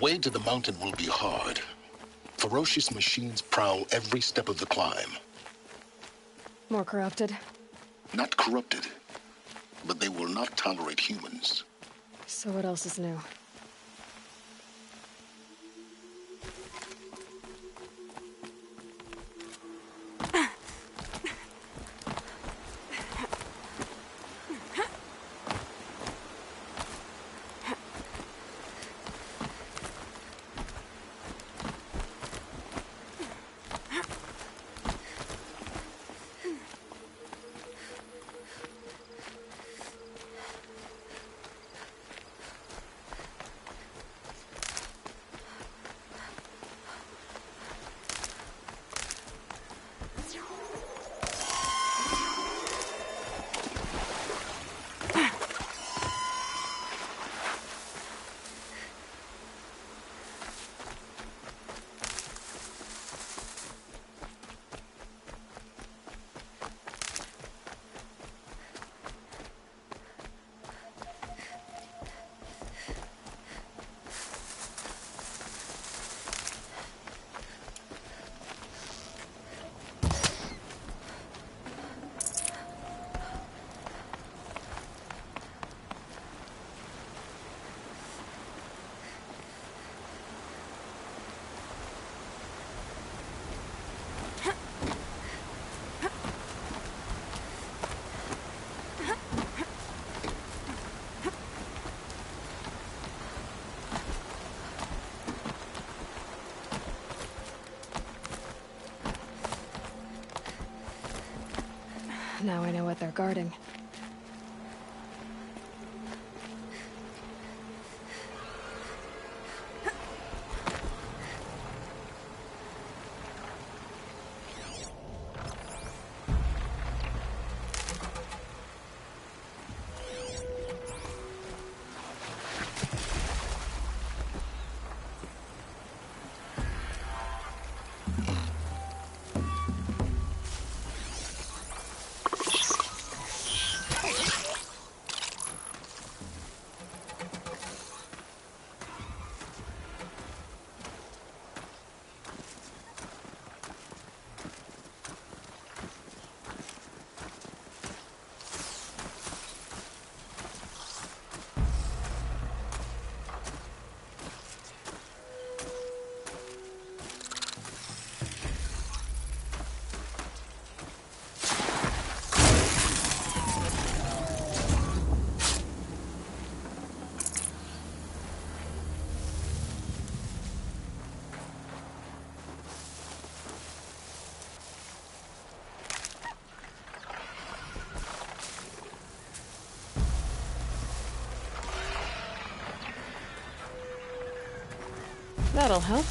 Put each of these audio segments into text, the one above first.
way to the mountain will be hard. Ferocious machines prowl every step of the climb. More corrupted? Not corrupted, but they will not tolerate humans. So what else is new? Now I know what they're guarding. That'll help.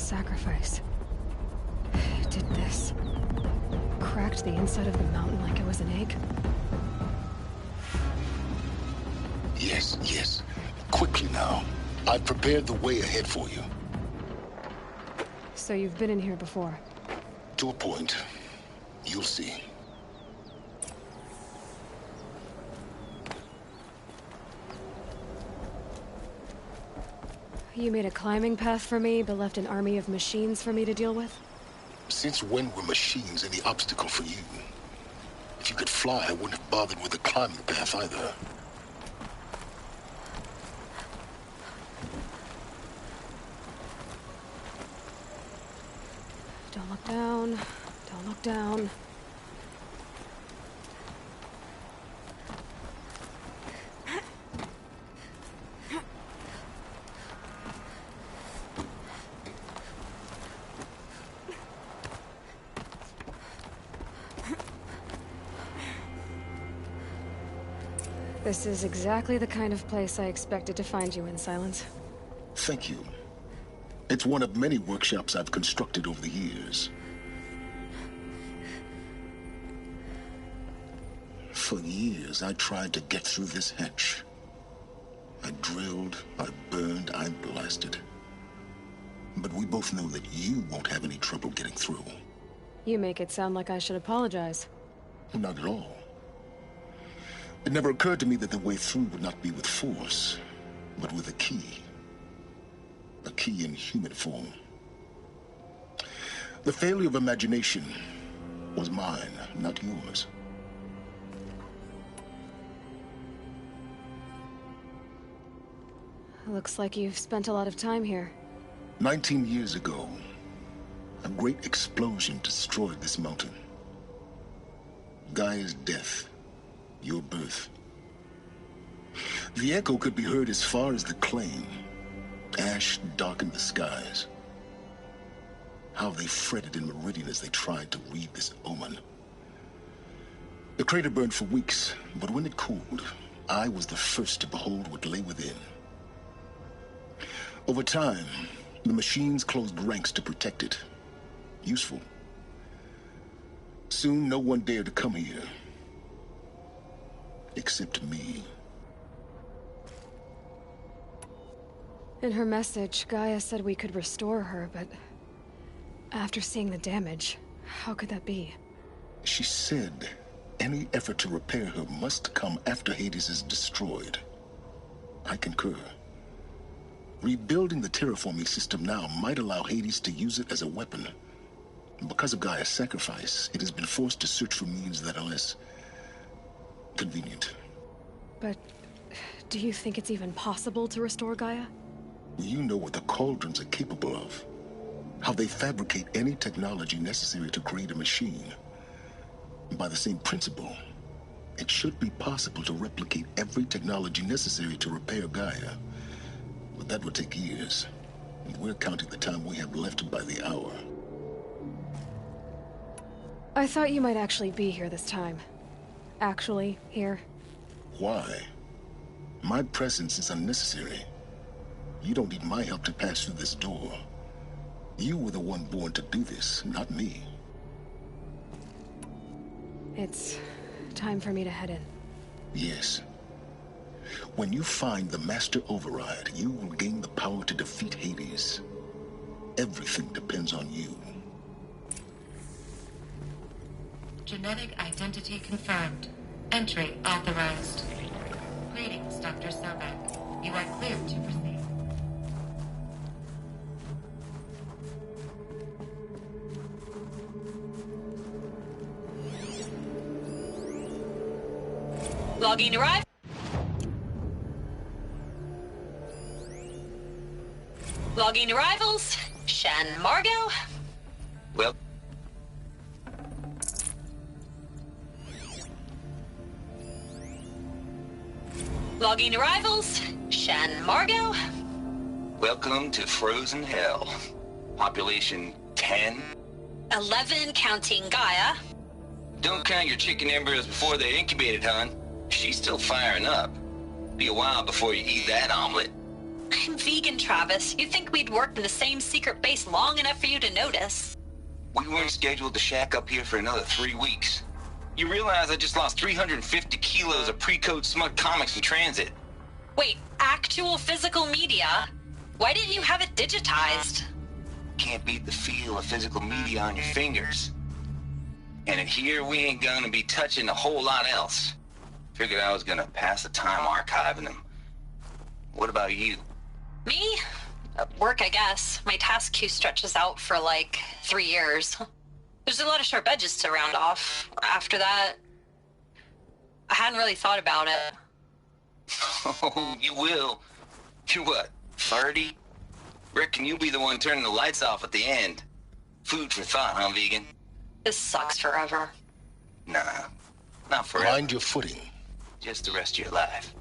sacrifice. It did this. Cracked the inside of the mountain like it was an egg. Yes, yes. Quickly now. I've prepared the way ahead for you. So you've been in here before? To a point. You'll see. You made a climbing path for me, but left an army of machines for me to deal with? Since when were machines any obstacle for you? If you could fly, I wouldn't have bothered with the climbing path either. Don't look down. Don't look down. This is exactly the kind of place I expected to find you in, Silence. Thank you. It's one of many workshops I've constructed over the years. For years, I tried to get through this hatch. I drilled, I burned, I blasted. But we both know that you won't have any trouble getting through. You make it sound like I should apologize. Not at all. It never occurred to me that the way through would not be with force, but with a key. A key in human form. The failure of imagination was mine, not yours. Looks like you've spent a lot of time here. 19 years ago, a great explosion destroyed this mountain. Gaia's death, your birth. The echo could be heard as far as the claim. Ash darkened the skies. How they fretted in Meridian as they tried to read this omen. The crater burned for weeks, but when it cooled, I was the first to behold what lay within. Over time, the machines closed ranks to protect it. Useful. Soon, no one dared to come here. Except me. In her message, Gaia said we could restore her, but after seeing the damage, how could that be? She said any effort to repair her must come after Hades is destroyed. I concur. Rebuilding the terraforming system now might allow Hades to use it as a weapon. Because of Gaia's sacrifice, it has been forced to search for means that are less convenient. But do you think it's even possible to restore Gaia? You know what the Cauldrons are capable of. How they fabricate any technology necessary to create a machine. By the same principle, it should be possible to replicate every technology necessary to repair Gaia. But that would take years. And we're counting the time we have left by the hour. I thought you might actually be here this time. Actually, here. Why? My presence is unnecessary. You don't need my help to pass through this door. You were the one born to do this, not me. It's time for me to head in. Yes. When you find the Master Override, you will gain the power to defeat Hades. Everything depends on you. Genetic identity confirmed. Entry authorized. Greetings, Dr. Sobek. You are cleared to proceed. Logging arrive. Logging arrivals. Shan Margot. Well, Logging arrivals. Shan Margot. welcome to Frozen Hell. Population 10. 11 counting Gaia. Don't count your chicken embryos before they're incubated, hon. She's still firing up. Be a while before you eat that omelet. I'm vegan, Travis. You'd think we'd worked in the same secret base long enough for you to notice. We weren't scheduled to shack up here for another 3 weeks. You realize I just lost 350 kilos of pre-code smut comics in transit. Wait, actual physical media? Why didn't you have it digitized? Can't beat the feel of physical media on your fingers. And in here, we ain't gonna be touching a whole lot else. Figured I was gonna pass the time archiving them. What about you? Me? Work, I guess. My task queue stretches out for like 3 years. There's a lot of sharp edges to round off. After that, I hadn't really thought about it. Oh, you will. You're what, 30? Reckon you'll be the one turning the lights off at the end. Food for thought, huh, vegan? This sucks forever. Nah, not forever. Mind your footing. Just the rest of your life.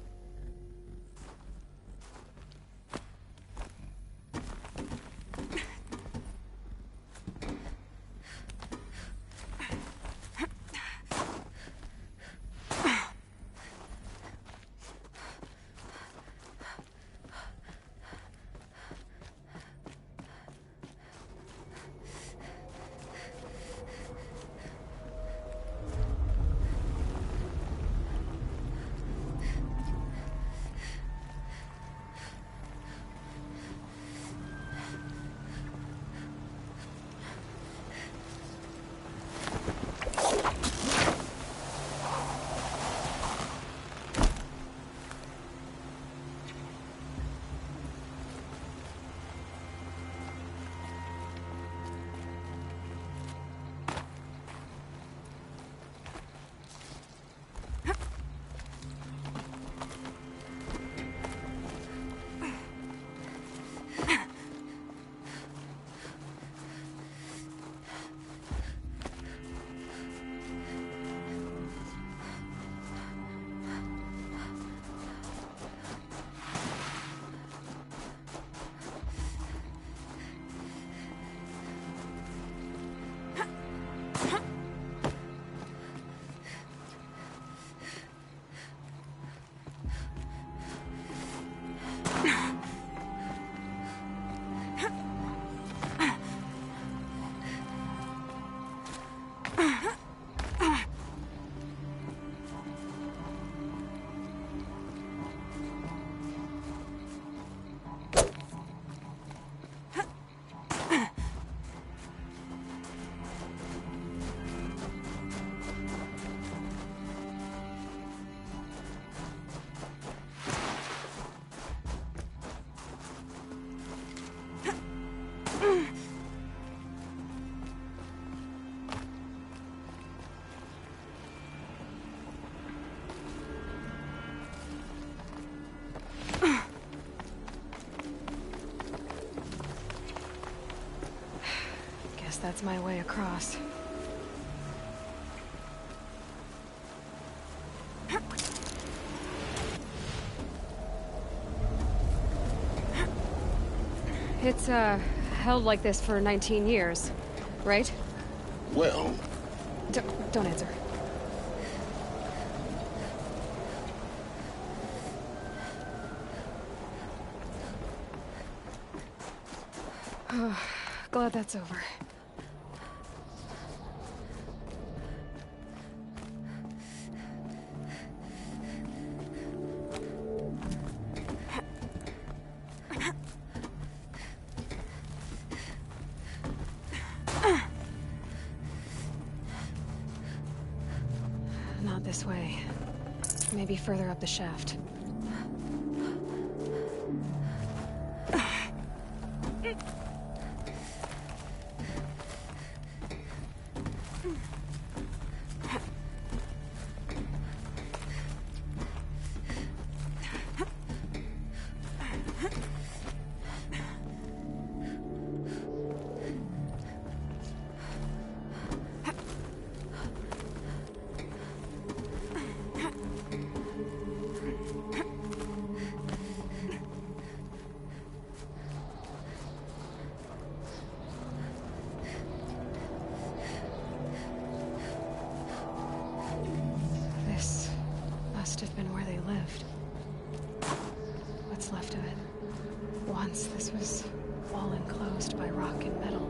That's my way across. It's, held like this for 19 years, right? Well, Don't answer. Glad that's over. Not this way. Maybe further up the shaft. Must have been where they lived. What's left of it. chance this was all enclosed by rock and metal.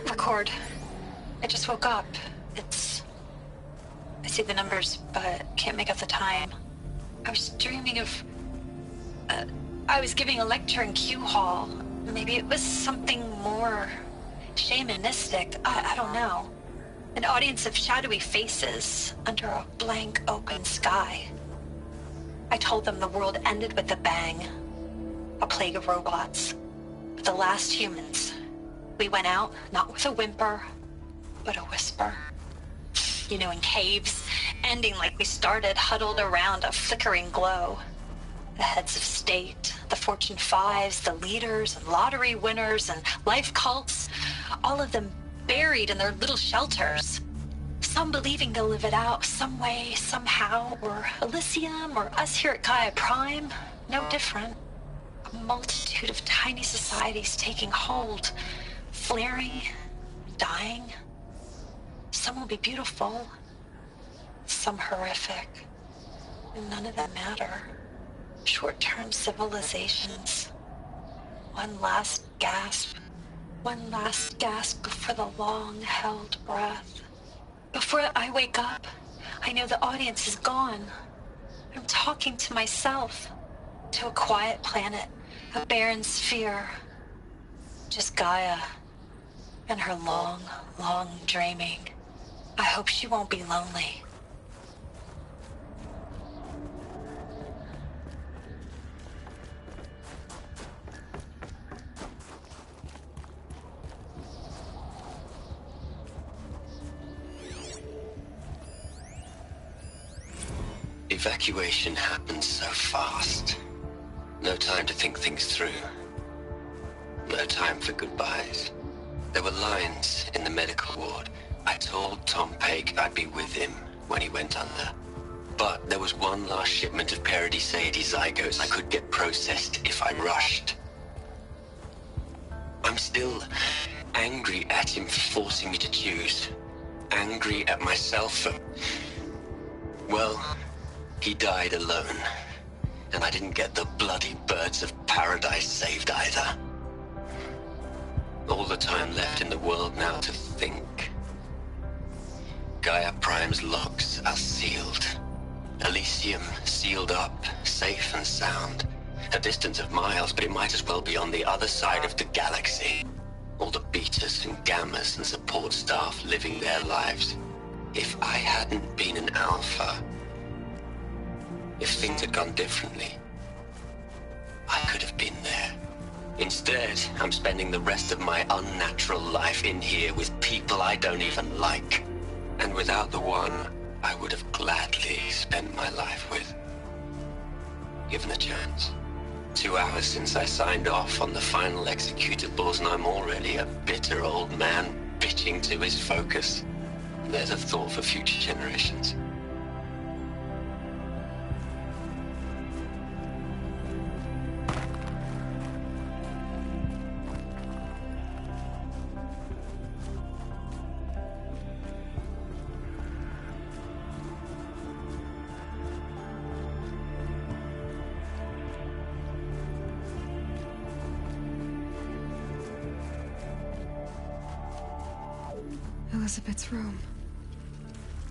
Record. I just woke up. I see the numbers, but can't make out the time. I was dreaming of... I was giving a lecture in Q Hall. Maybe it was something more shamanistic. I don't know. An audience of shadowy faces under a blank open sky. I told them the world ended with a bang. A plague of robots. But the last humans. We went out, not with a whimper, but a whisper. You know, in caves, ending like we started, huddled around a flickering glow. The heads of state, the Fortune 5s, the leaders and lottery winners and life cults, all of them buried in their little shelters. Some believing they'll live it out some way, somehow, or Elysium, or us here at Gaia Prime, no different. A multitude of tiny societies taking hold, flaring, dying. Some will be beautiful, some horrific, and none of them matter. Short-term civilizations. One last gasp before the long-held breath. Before I wake up, I know the audience is gone. I'm talking to myself, to a quiet planet, a barren sphere. Just Gaia and her long, long dreaming. I hope she won't be lonely. Evacuation happened so fast. No time to think things through. No time for goodbyes. There were lines in the medical ward. I told Tom Pake I'd be with him when he went under. But there was one last shipment of Paradiseidae zygotes I could get processed if I rushed. I'm still angry at him for forcing me to choose. Angry at myself for... Well, he died alone. And I didn't get the bloody birds of paradise saved either. All the time left in the world now to think. Gaia Prime's logs are sealed. Elysium sealed up, safe and sound. A distance of miles, but it might as well be on the other side of the galaxy. All the betas and gammas and support staff living their lives. If I hadn't been an alpha, if things had gone differently, I could have been there. Instead, I'm spending the rest of my unnatural life in here with people I don't even like. And without the one I would have gladly spent my life with. Given a chance. 2 hours since I signed off on the final executables, and I'm already a bitter old man bitching to his focus. There's a thought for future generations. Elizabeth's room.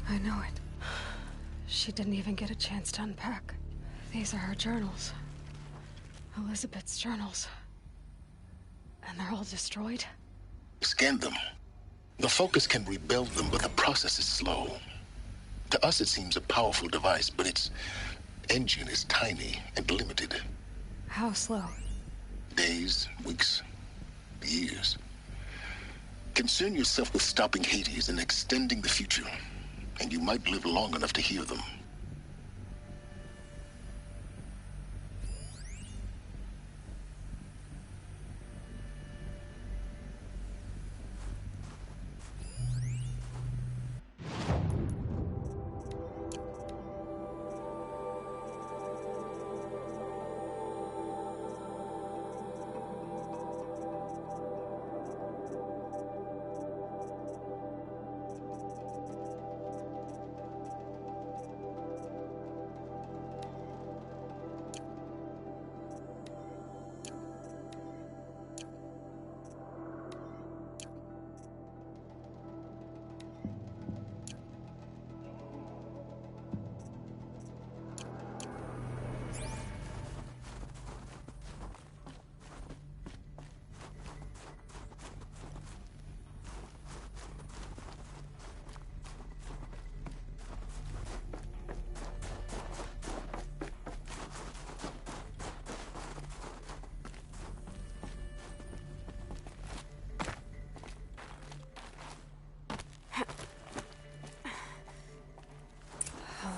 I know it. She didn't even get a chance to unpack. These are her journals. Elizabeth's journals. And they're all destroyed? Scan them. The Focus can rebuild them, but the process is slow. To us, it seems a powerful device, but its engine is tiny and limited. How slow? Days, weeks, years. Concern yourself with stopping Hades and extending the future, and you might live long enough to hear them.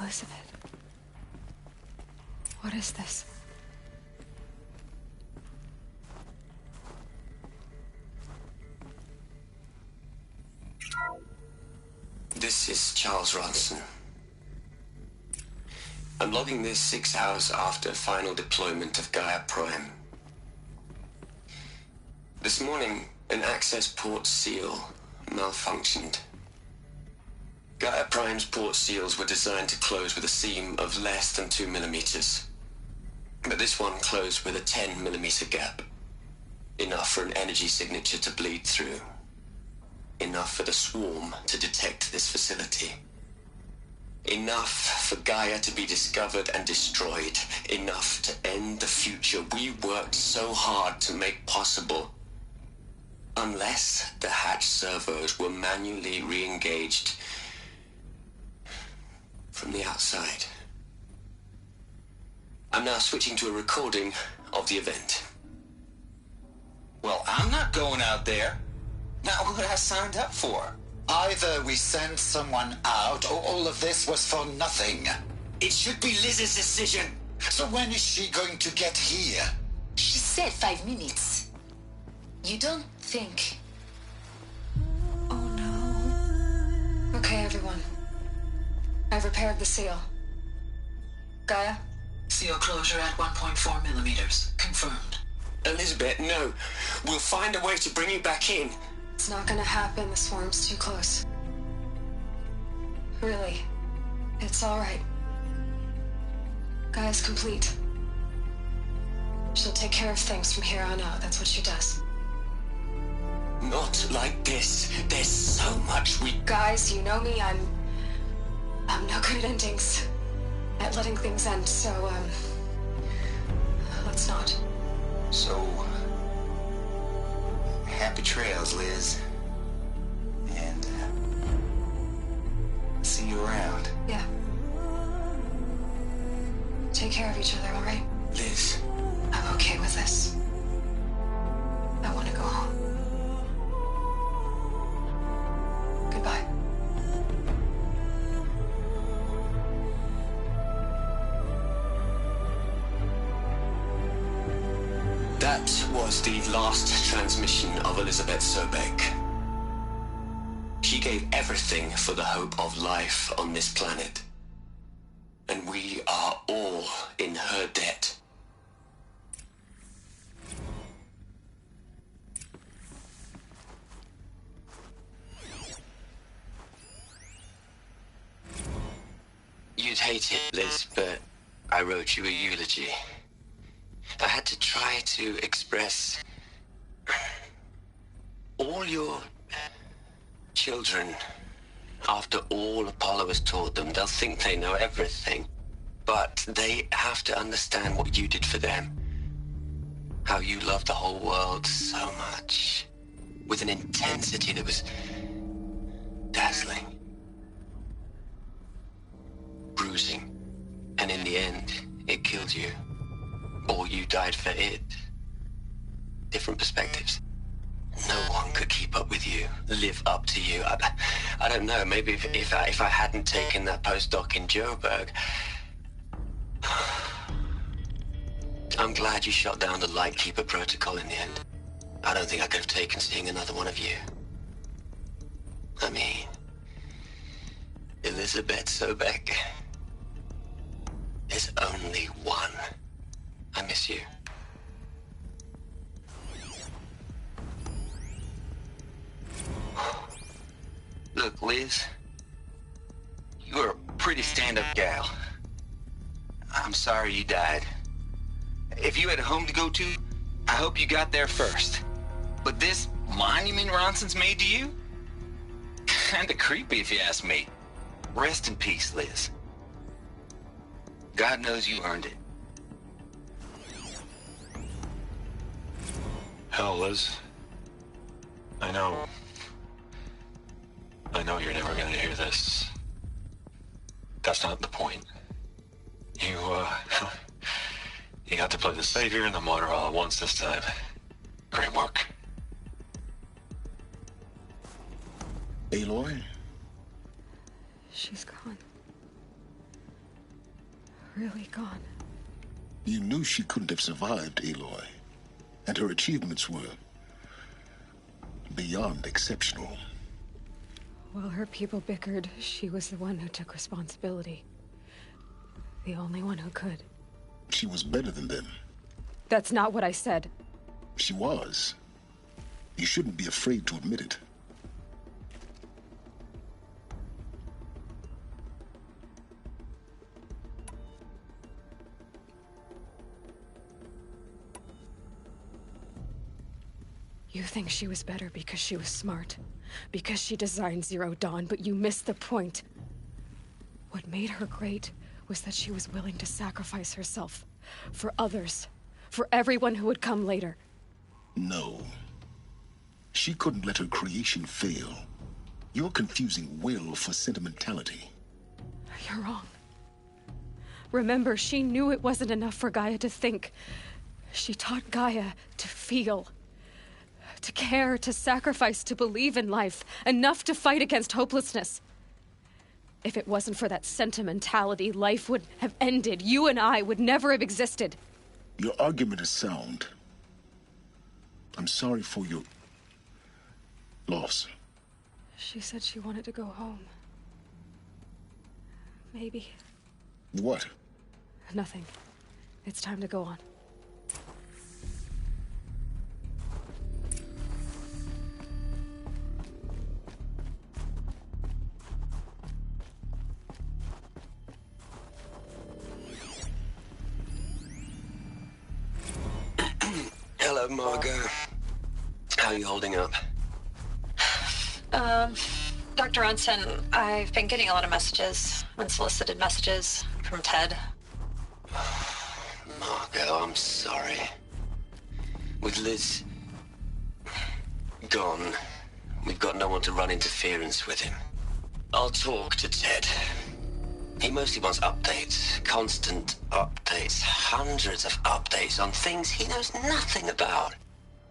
Elizabeth. What is this? This is Charles Ronson. I'm logging this 6 hours after final deployment of Gaia Prime. This morning, an access port seal malfunctioned. Gaia Prime's port seals were designed to close with a seam of less than 2 millimeters. But this one closed with a 10 millimeter gap. Enough for an energy signature to bleed through. Enough for the swarm to detect this facility. Enough for Gaia to be discovered and destroyed. Enough to end the future we worked so hard to make possible. Unless the hatch servos were manually re-engaged from the outside. I'm now switching to a recording of the event. Well, I'm not going out there. Not what I signed up for. Either we send someone out, or all of this was for nothing. It should be Liz's decision. So when is she going to get here? She said 5 minutes. You don't think... Oh no. Okay, everyone. I've repaired the seal. Gaia? Seal closure at 1.4 millimeters. Confirmed. Elizabeth, no. We'll find a way to bring you back in. It's not gonna happen. The swarm's too close. Really. It's alright. Gaia's complete. She'll take care of things from here on out. That's what she does. Not like this. There's so much we... Guys, you know me. I'm no good at endings. At letting things end, so, let's not. So, happy trails, Liz. And, see you around. Yeah. Take care of each other, all right? Liz. I'm okay with this. I want to go home. Goodbye. That was the last transmission of Elizabeth Sobek. She gave everything for the hope of life on this planet. And we are all in her debt. You'd hate it, Liz, but I wrote you a eulogy. I had to try to express all your children. After all Apollo has taught them, they'll think they know everything. But they have to understand what you did for them. How you loved the whole world so much. With an intensity that was dazzling. Bruising. And in the end, it killed you. Or you died for it. Different perspectives. No one could keep up with you, live up to you. I don't know, maybe if I hadn't taken that postdoc in Joburg. I'm glad you shot down the Lightkeeper protocol in the end. I don't think I could have taken seeing another one of you. I mean, Elizabeth Sobek. There's only one. I miss you. Look, Liz. You're a pretty stand-up gal. I'm sorry you died. If you had a home to go to, I hope you got there first. But this monument Ronson's made to you? Kinda creepy if you ask me. Rest in peace, Liz. God knows you earned it. Hell, Liz. I know you're never gonna hear this. That's not the point. You got to play the Savior and the Martyr all at once this time. Great work. Aloy? She's gone. really gone. You knew she couldn't have survived, Aloy. And her achievements were beyond exceptional. While her people bickered, she was the one who took responsibility. The only one who could. She was better than them. That's not what I said. She was. You shouldn't be afraid to admit it. You think she was better because she was smart, because she designed Zero Dawn, but you missed the point. What made her great was that she was willing to sacrifice herself for others, for everyone who would come later. No. She couldn't let her creation fail. You're confusing will for sentimentality. You're wrong. Remember, she knew it wasn't enough for Gaia to think. She taught Gaia to feel. To care, to sacrifice, to believe in life. Enough to fight against hopelessness. If it wasn't for that sentimentality, life would have ended. You and I would never have existed. Your argument is sound. I'm sorry for your loss. She said she wanted to go home. Maybe. What? Nothing. It's time to go on. Hello, Margot. How are you holding up? Dr. Unson, I've been getting a lot of messages, unsolicited messages from Ted. Margot, I'm sorry. With Liz gone, we've got no one to run interference with him. I'll talk to Ted. He mostly wants updates, constant updates, hundreds of updates on things he knows nothing about.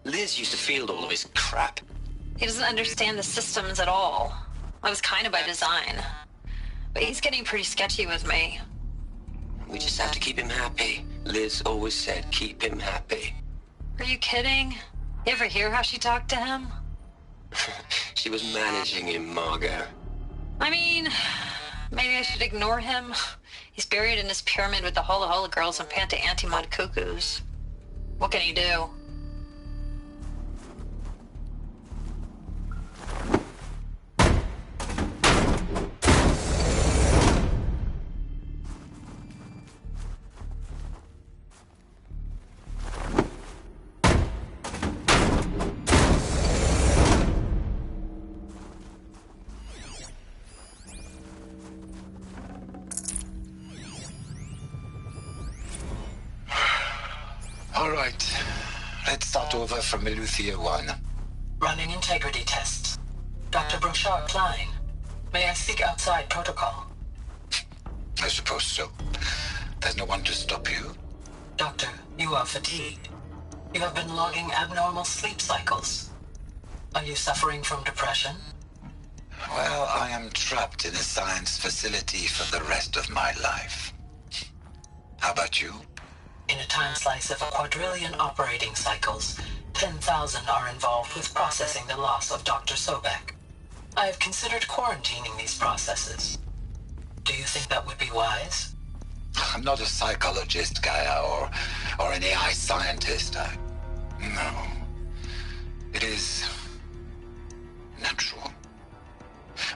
Liz used to field all of his crap. He doesn't understand the systems at all. That was kind of by design. But he's getting pretty sketchy with me. We just have to keep him happy. Liz always said, keep him happy. Are you kidding? You ever hear how she talked to him? She was managing him, Margot. I mean, maybe I should ignore him. He's buried in his pyramid with the Hola Hola girls and Panta Antimod cuckoos. What can he do? All right. Let's start over from Eleuthia 1. Running integrity tests. Dr. Brochard Klein, may I speak outside protocol? I suppose so. There's no one to stop you. Doctor, you are fatigued. You have been logging abnormal sleep cycles. Are you suffering from depression? Well, I am trapped in a science facility for the rest of my life. How about you? In a time slice of a quadrillion operating cycles, 10,000 are involved with processing the loss of Dr. Sobek. I have considered quarantining these processes. Do you think that would be wise? I'm not a psychologist, Gaia, or an AI scientist. No. It is natural.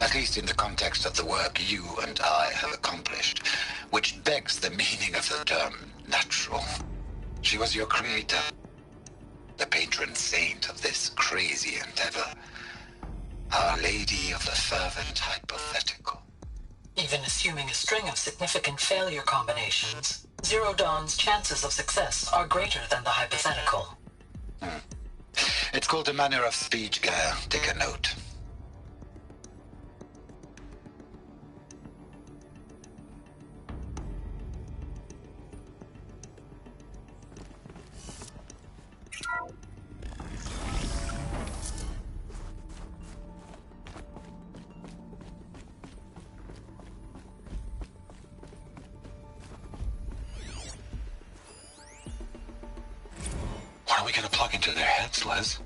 At least in the context of the work you and I have accomplished, which begs the meaning of the term natural. She was your creator, the patron saint of this crazy endeavor, Our Lady of the Fervent Hypothetical. Even assuming a string of significant failure combinations, Zero Dawn's chances of success are greater than the hypothetical. It's called a manner of speech, Gaia. Take a note. How are we gonna plug into their heads, Les?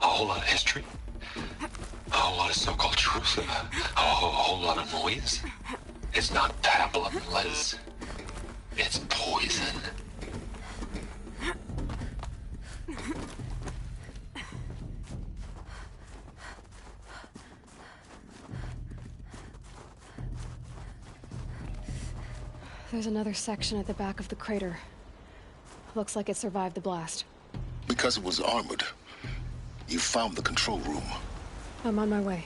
A whole lot of history? A whole lot of so-called truth? A whole lot of noise? It's not pablum, Les. It's poison. There's another section at the back of the crater. Looks like it survived the blast. Because it was armored, you found the control room. I'm on my way.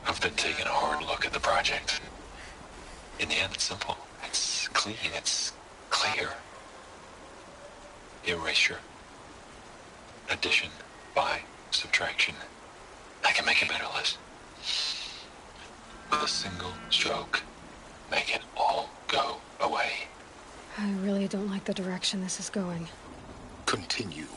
I've been taking a hard look at the project. In the end, it's simple. It's clean. It's clear. Erasure. Addition. By. Subtraction. I can make it better, Liz. With a single stroke, make it all go away. I really don't like the direction this is going. Continue.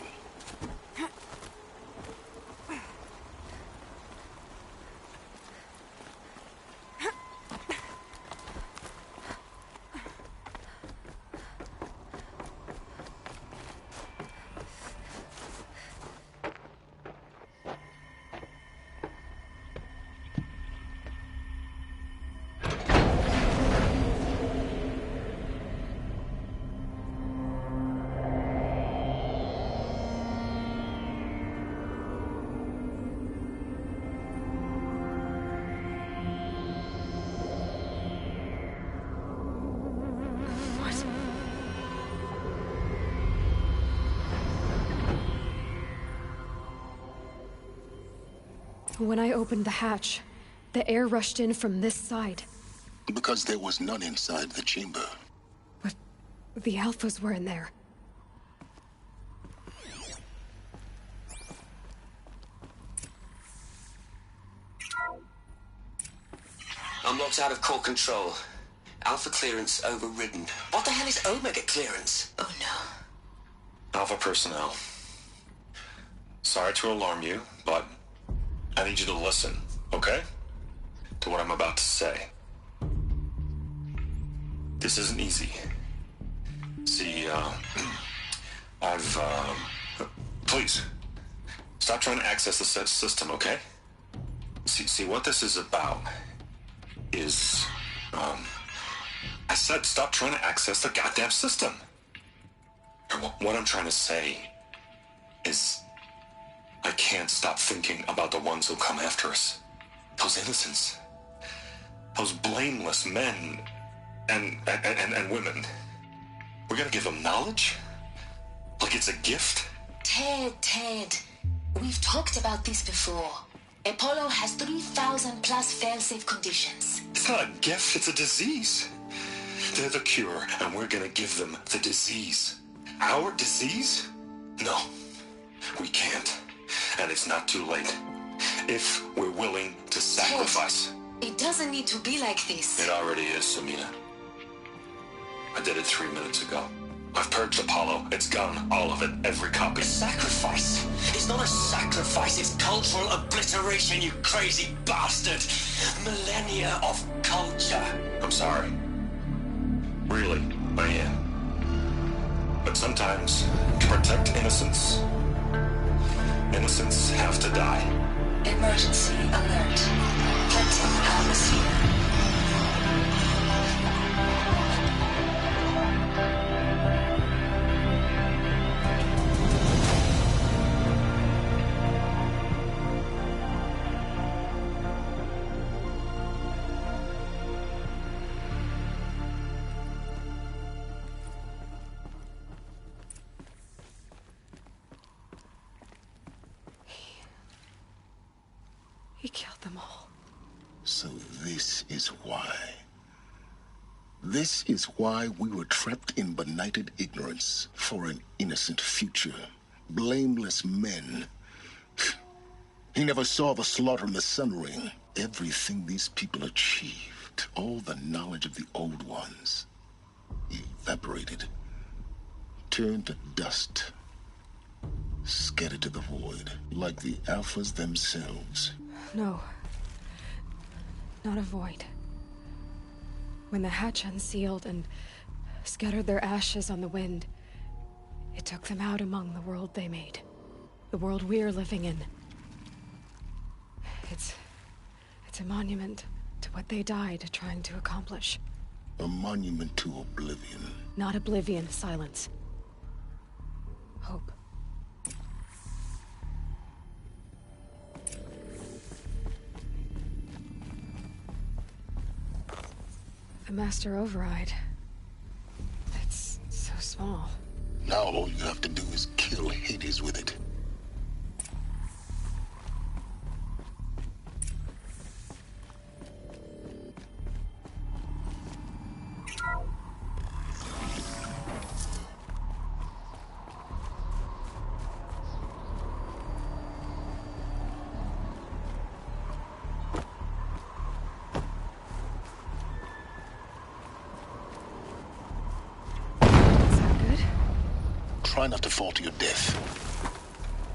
When I opened the hatch, the air rushed in from this side. Because there was none inside the chamber. But the Alphas were in there. I'm locked out of core control. Alpha clearance overridden. What the hell is Omega clearance? Oh no. Alpha personnel. Sorry to alarm you, but I need you to listen, okay? To what I'm about to say. This isn't easy. See, please, stop trying to access the system, okay? See, what this is about is, I said stop trying to access the goddamn system. What I'm trying to say is I can't stop thinking about the ones who come after us. Those innocents. Those blameless men and women. We're gonna give them knowledge? Like it's a gift? Ted. We've talked about this before. Apollo has 3,000 plus fail-safe conditions. It's not a gift, it's a disease. They're the cure, and we're gonna give them the disease. Our disease? No, we can't. And it's not too late. If we're willing to sacrifice. Ted, it doesn't need to be like this. It already is, Samina. I did it 3 minutes ago. I've purged Apollo. It's gone. All of it. Every copy. Sacrifice? It's not a sacrifice. It's cultural obliteration, you crazy bastard. Millennia of culture. I'm sorry. Really, I am. But sometimes, to protect innocence, innocents have to die. Emergency alert. Planting atmosphere. He killed them all. So this is why. This is why we were trapped in benighted ignorance for an innocent future. Blameless men. He never saw the slaughter in the Sun Ring. Everything these people achieved, all the knowledge of the Old Ones, evaporated, turned to dust, scattered to the void, like the Alphas themselves. No. Not a void. When the hatch unsealed and scattered their ashes on the wind, it took them out among the world they made. The world we're living in. It's a monument to what they died trying to accomplish. A monument to oblivion. Not oblivion, silence. Hope. The Master Override. It's so small. Now all you have to do is kill Hades with it. Try not to fall to your death.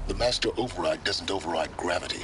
The Master Override doesn't override gravity.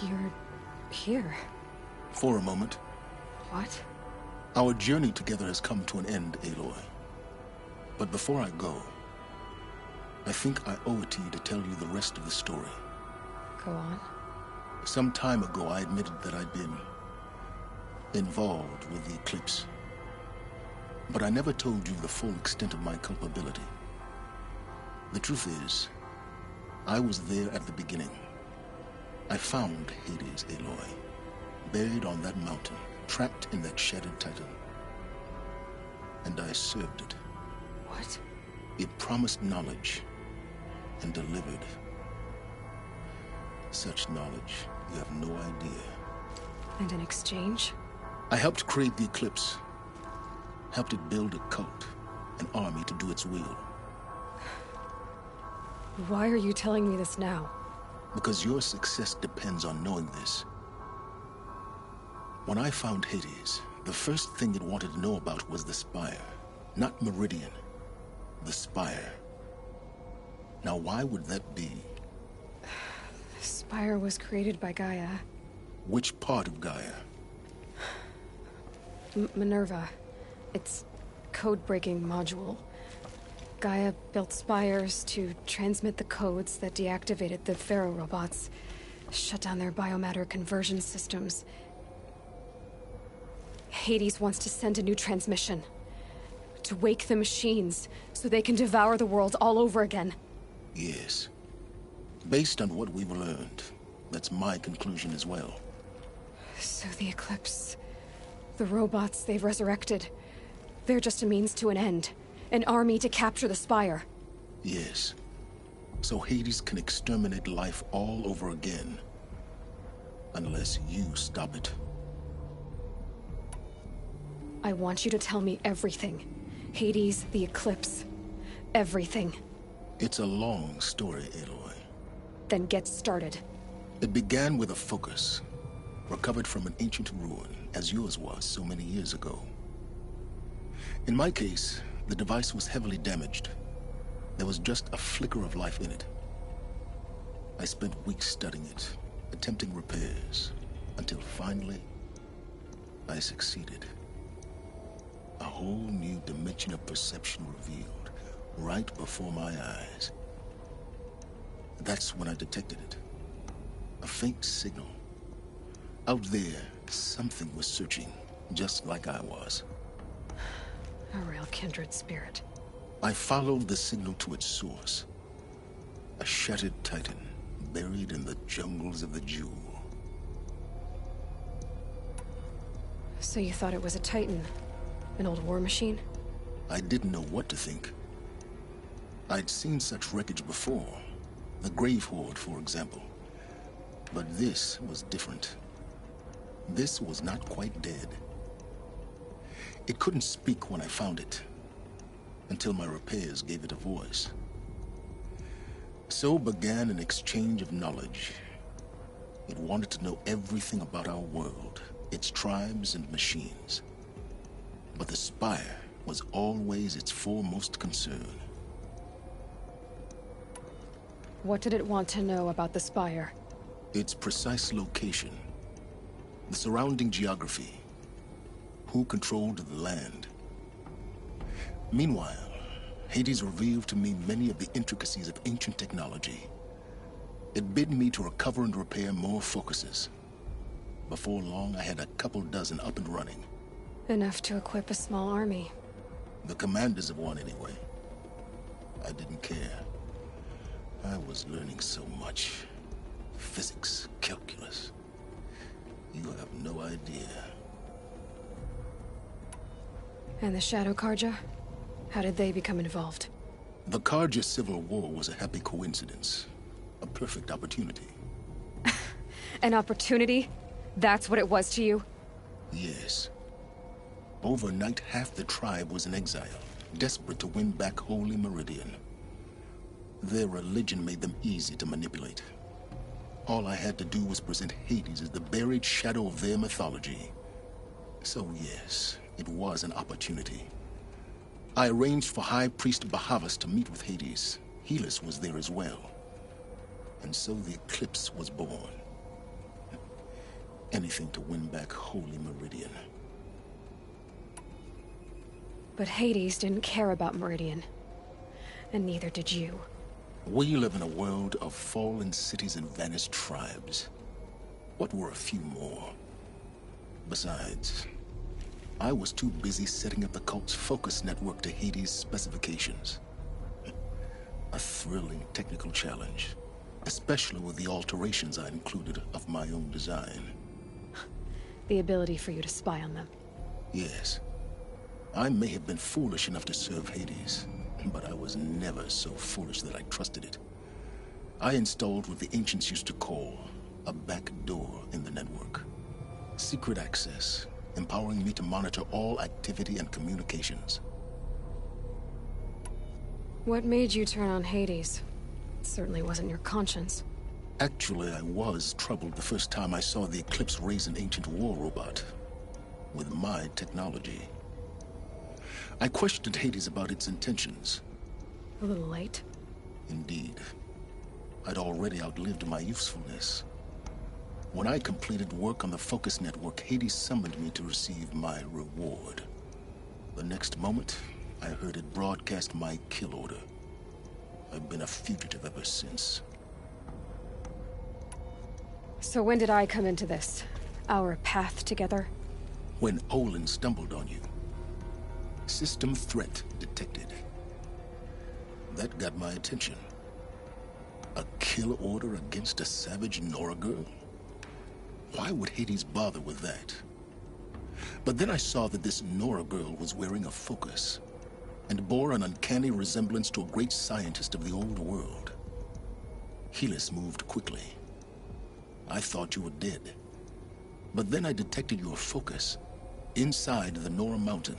You're here. For a moment. What? Our journey together has come to an end, Aloy. But before I go, I think I owe it to you to tell you the rest of the story. Go on. Some time ago, I admitted that I'd been involved with the eclipse. But I never told you the full extent of my culpability. The truth is, I was there at the beginning. I found Hades, Aloy, buried on that mountain, trapped in that shattered titan. And I served it. What? It promised knowledge and delivered. Such knowledge, you have no idea. And in exchange? I helped create the Eclipse. Helped it build a cult, an army to do its will. Why are you telling me this now? Because your success depends on knowing this. When I found Hades, the first thing it wanted to know about was the Spire. Not Meridian. The Spire. Now, why would that be? The Spire was created by Gaia. Which part of Gaia? Minerva. Its code-breaking module. Gaia built spires to transmit the codes that deactivated the Pharaoh robots, shut down their biomatter conversion systems. Hades wants to send a new transmission. To wake the machines, so they can devour the world all over again. Yes. Based on what we've learned, that's my conclusion as well. So the Eclipse, the robots they've resurrected, they're just a means to an end. An army to capture the Spire. Yes. So Hades can exterminate life all over again. Unless you stop it. I want you to tell me everything. Hades, the Eclipse, everything. It's a long story, Aloy. Then get started. It began with a focus, recovered from an ancient ruin, as yours was so many years ago. In my case, the device was heavily damaged. There was just a flicker of life in it. I spent weeks studying it, attempting repairs, until finally, I succeeded. A whole new dimension of perception revealed, right before my eyes. That's when I detected it. A faint signal. Out there, something was searching, just like I was. A real kindred spirit. I followed the signal to its source. A shattered titan, buried in the jungles of the Jewel. So you thought it was a titan? An old war machine? I didn't know what to think. I'd seen such wreckage before. The Grave Horde, for example. But this was different. This was not quite dead. It couldn't speak when I found it, until my repairs gave it a voice. So began an exchange of knowledge. It wanted to know everything about our world, its tribes and machines. But the Spire was always its foremost concern. What did it want to know about the Spire? Its precise location, the surrounding geography, who controlled the land. Meanwhile, Hades revealed to me many of the intricacies of ancient technology. It bid me to recover and repair more focuses. Before long, I had a couple dozen up and running. Enough to equip a small army. The commanders of one, anyway. I didn't care. I was learning so much. Physics, calculus. You have no idea. And the Shadow Karja? How did they become involved? The Karja Civil War was a happy coincidence. A perfect opportunity. An opportunity? That's what it was to you? Yes. Overnight, half the tribe was in exile, desperate to win back Holy Meridian. Their religion made them easy to manipulate. All I had to do was present Hades as the buried shadow of their mythology. So yes, it was an opportunity. I arranged for High Priest Bahavas to meet with Hades. Helis was there as well. And so the Eclipse was born. Anything to win back Holy Meridian. But Hades didn't care about Meridian. And neither did you. We live in a world of fallen cities and vanished tribes. What were a few more? Besides, I was too busy setting up the cult's focus network to Hades' specifications. A thrilling technical challenge, especially with the alterations I included of my own design. The ability for you to spy on them. Yes. I may have been foolish enough to serve Hades, but I was never so foolish that I trusted it. I installed what the ancients used to call a back door in the network. Secret access, empowering me to monitor all activity and communications. What made you turn on Hades? It certainly wasn't your conscience. Actually, I was troubled the first time I saw the Eclipse raise an ancient war robot. With my technology. I questioned Hades about its intentions. A little late? Indeed. I'd already outlived my usefulness. When I completed work on the Focus Network, Hades summoned me to receive my reward. The next moment, I heard it broadcast my kill order. I've been a fugitive ever since. So when did I come into this? Our path together? When Olin stumbled on you. System threat detected. That got my attention. A kill order against a savage Nora girl? Why would Hades bother with that? But then I saw that this Nora girl was wearing a focus, and bore an uncanny resemblance to a great scientist of the old world. Helis moved quickly. I thought you were dead. But then I detected your focus inside the Nora Mountain.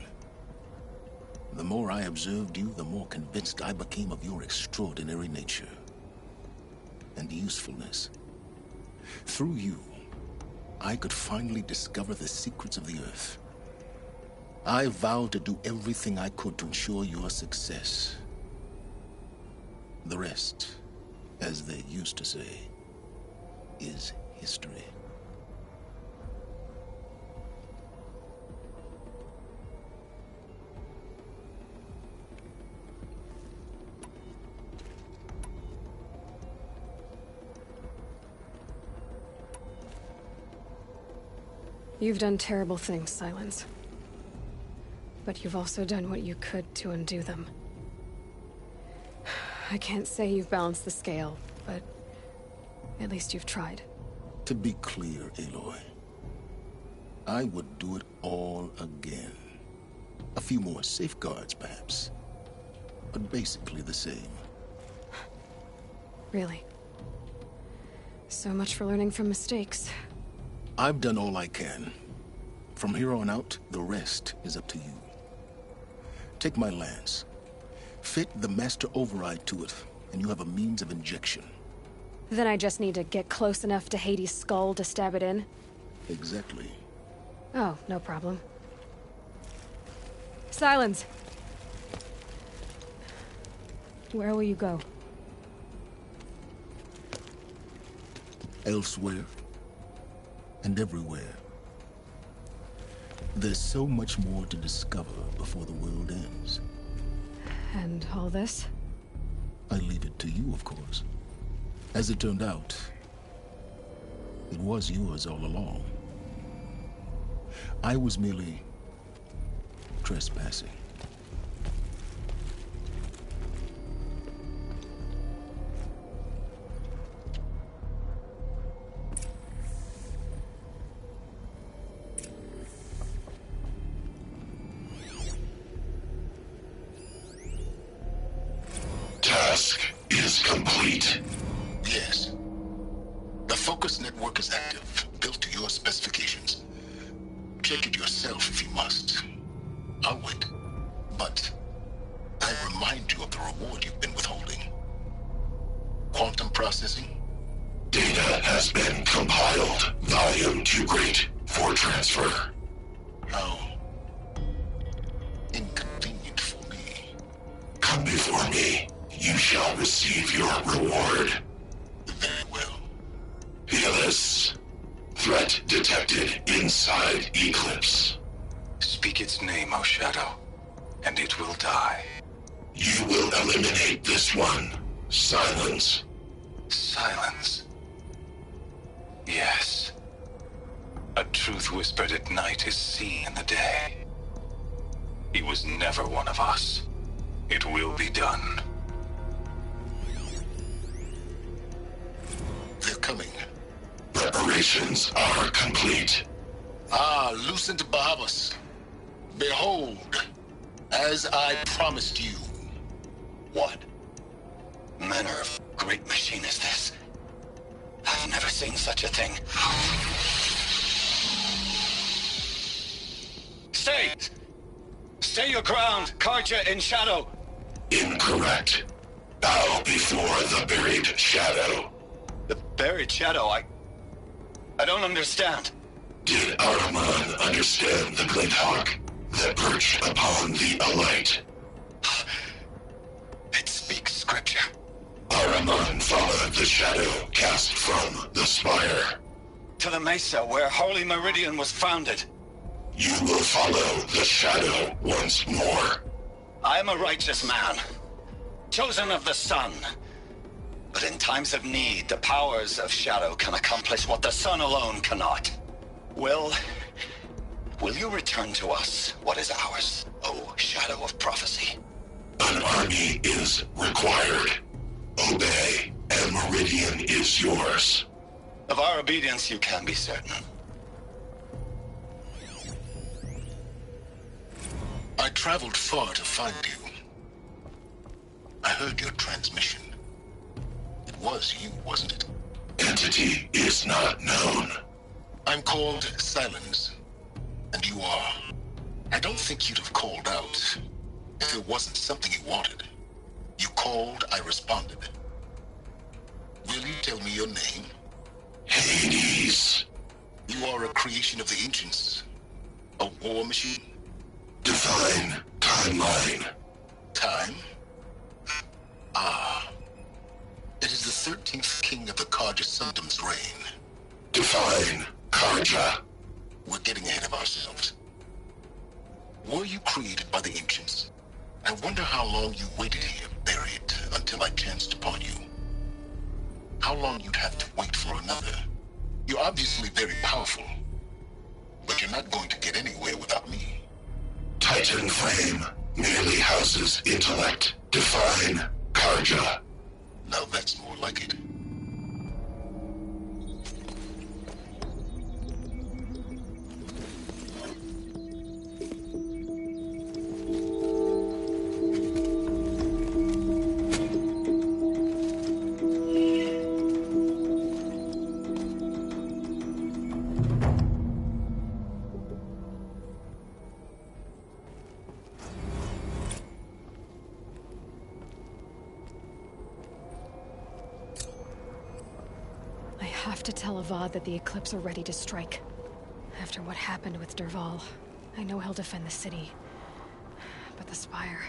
The more I observed you, the more convinced I became of your extraordinary nature and usefulness. Through you, I could finally discover the secrets of the Earth. I vowed to do everything I could to ensure your success. The rest, as they used to say, is history. You've done terrible things, Silence. But you've also done what you could to undo them. I can't say you've balanced the scale, but at least you've tried. To be clear, Aloy, I would do it all again. A few more safeguards, perhaps, but basically the same. Really? So much for learning from mistakes. I've done all I can. From here on out, the rest is up to you. Take my lance. Fit the master override to it, and you have a means of injection. Then I just need to get close enough to Hades' skull to stab it in? Exactly. Oh, no problem. Silence! Where will you go? Elsewhere. And everywhere. There's so much more to discover before the world ends. And all this? I leave it to you, of course. As it turned out, it was yours all along. I was merely trespassing. Task is complete. Yes. The focus network is active, built to your specifications. Check it yourself if you must. I'll wait. But I remind you of the reward you've been withholding. Quantum processing? Data has been compiled. Volume too great for transfer. How inconvenient for me. Come before me. You shall receive your reward. Very well. Helis. Threat detected inside Eclipse. Speak its name, O Shadow, and it will die. You will eliminate this one. Silence. Silence. Yes. A truth whispered at night is seen in the day. He was never one of us. It will be done. They're coming. Preparations are complete. Ah, Lucent Bahavas. Behold, as I promised you. What manner of great machine is this? I've never seen such a thing. Stay! Stay your ground, Karja in Shadow! Incorrect. Bow before the buried shadow. The buried shadow, I don't understand. Did Ahriman understand the glint hawk that perched upon the alight? It speaks scripture. Ahriman followed the shadow cast from the spire. To the mesa where Holy Meridian was founded. You will follow the shadow once more. I am a righteous man, chosen of the sun. But in times of need, the powers of Shadow can accomplish what the sun alone cannot. Will you return to us what is ours, O Shadow of Prophecy? An army is required. Obey, and Meridian is yours. Of our obedience you can be certain. I traveled far to find you. I heard your transmission. It was you, wasn't it? Entity is not known. I'm called Silence, and you are. I don't think you'd have called out if it wasn't something you wanted. You called, I responded. Will you tell me your name? Hades. You are a creation of the ancients. A war machine? Define timeline. Time? Ah. It is the 13th king of the Karja Sundam's reign. Define Karja. We're getting ahead of ourselves. Were you created by the ancients? I wonder how long you waited here, buried, until I chanced upon you. How long you'd have to wait for another. You're obviously very powerful, but you're not going to get anywhere without me. Titan Flame merely houses intellect. Define Karja. Now that's more like it. I have to tell Avad that the Eclipse are ready to strike. After what happened with Derval, I know he'll defend the city. But the Spire...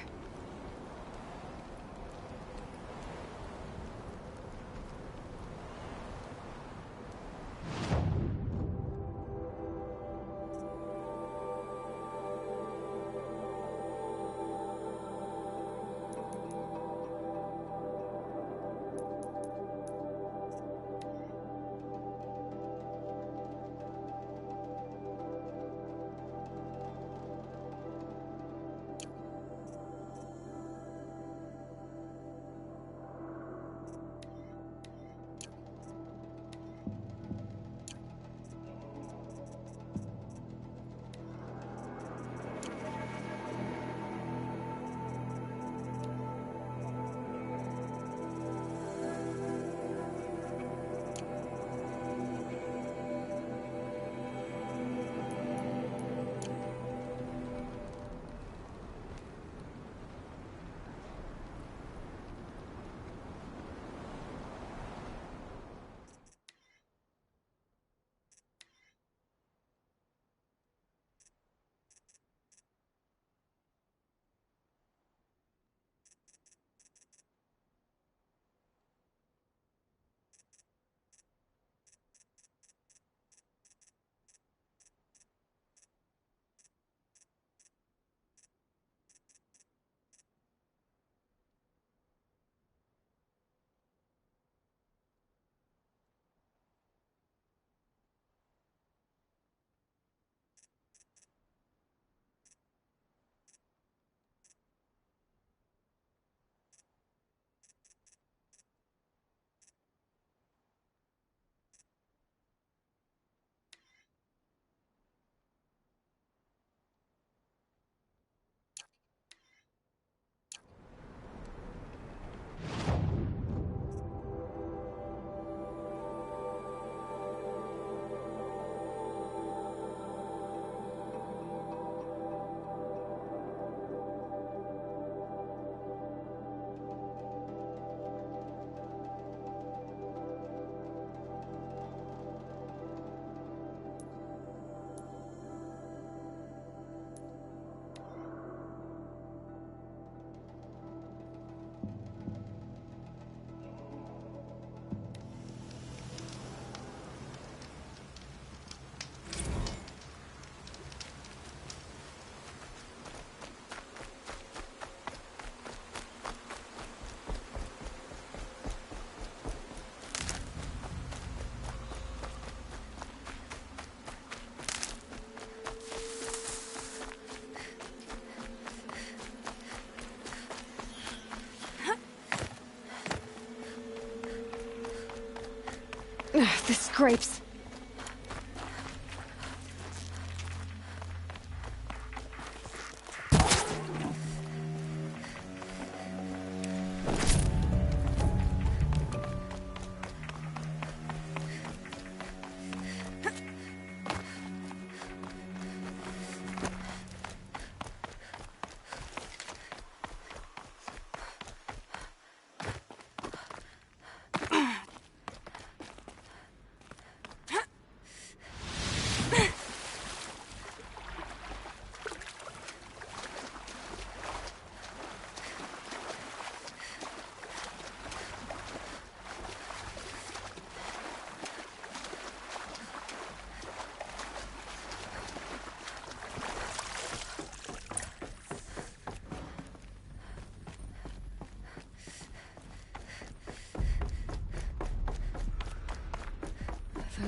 This scrapes.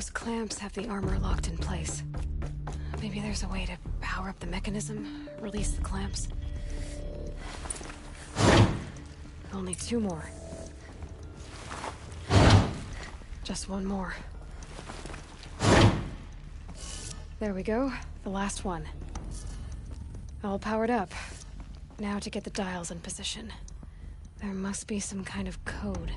Those clamps have the armor locked in place. Maybe there's a way to power up the mechanism, release the clamps. I'll need 2 more. Just 1 more. There we go, the last one. All powered up. Now to get the dials in position. There must be some kind of code.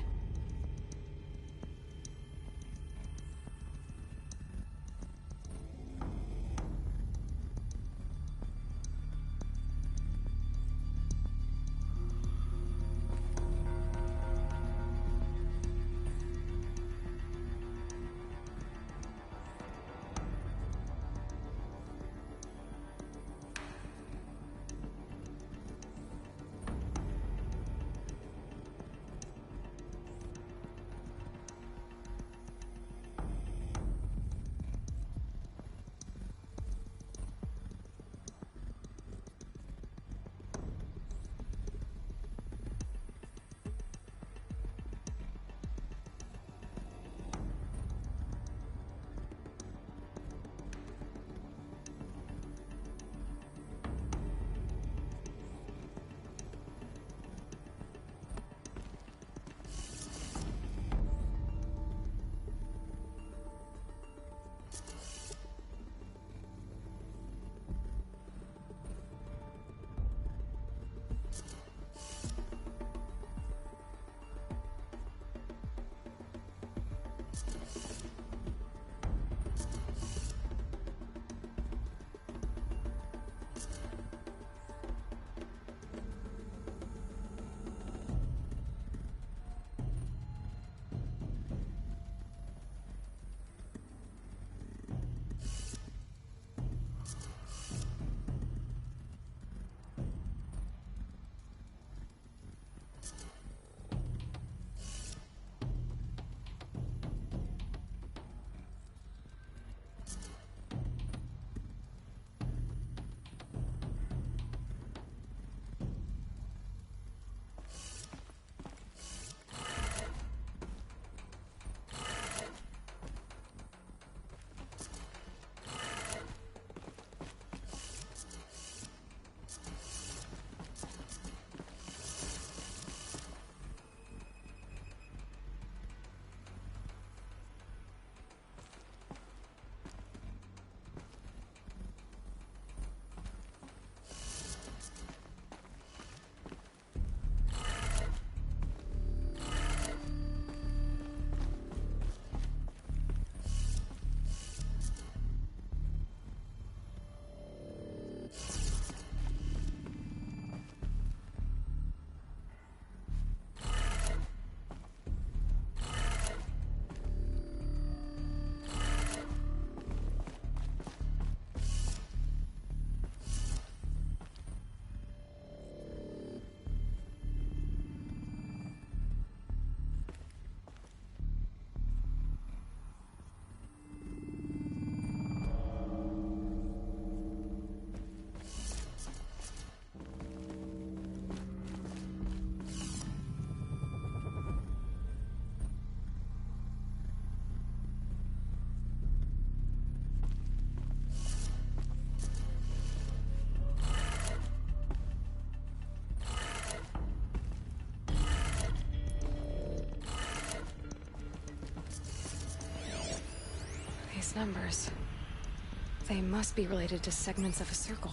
Numbers. They must be related to segments of a circle.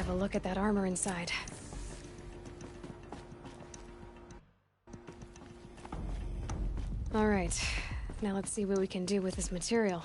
have a look at that armor inside. Alright, now let's see what we can do with this material.